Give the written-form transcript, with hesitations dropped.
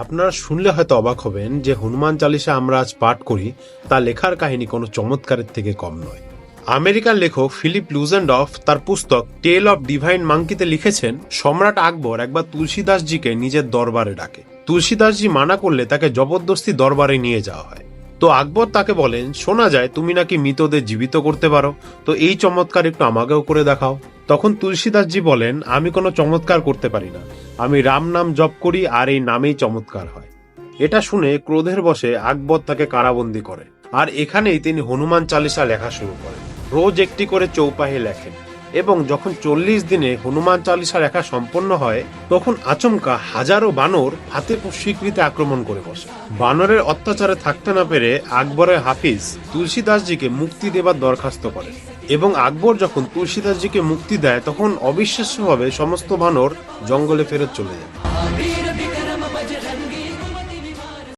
আপনারা শুনলে হয়তো অবাক হবেন যে হনুমান চালিসা আমরা আজ পাঠ করি তা লেখার কাহিনী কোনো চমৎকারের থেকে কম নয়। আমেরিকার লেখক ফিলিপ লুজেন্ডফ তার পুস্তক টেল অফ ডিভাইন মাঙ্কিতে লিখেছেন, সম্রাট আকবর একবার তুলসীদাসজিকে নিজের দরবারে ডাকে। তুলসীদাসজি মানা করলে তাকে জবরদস্তি দরবারে নিয়ে যাওয়া হয়। তো আকবর তাকে বলেন, শোনা যায় তুমি নাকি মৃতদের জীবিত করতে পারো, তো এই চমৎকার একটু আমাকেও করে দেখাও। তখন তুলসীদাসজি বলেন, আমি কোনো চমৎকার করতে পারি না, আমি রাম নাম জপ করি আর এই নামেই চমৎকার হয়। এটা শুনে ক্রোধের বশে আকবর তাকে কারাবন্দী করে, আর এখানেই তিনি হনুমান চালিসা লেখা শুরু করেন। রোজ একটি করে চৌপাহে লেখেন, এবং যখন 40 দিনে হনুমান চালিসা লেখা সম্পন্ন হয় তখন আচমকা হাজারো বানর ফাতেপুর সিকরিতে আক্রমণ করে বসে। বানরের অত্যাচারে থাকতে না পেরে আকবরের হাফিজ তুলসীদাসজিকে মুক্তি দেবার দরখাস্ত করে, এবং আকবর যখন তুলসীদাসজিকে মুক্তি দেয় তখন অবিশ্বাস্যভাবে সমস্ত বানর জঙ্গলে ফেরত চলে যায়।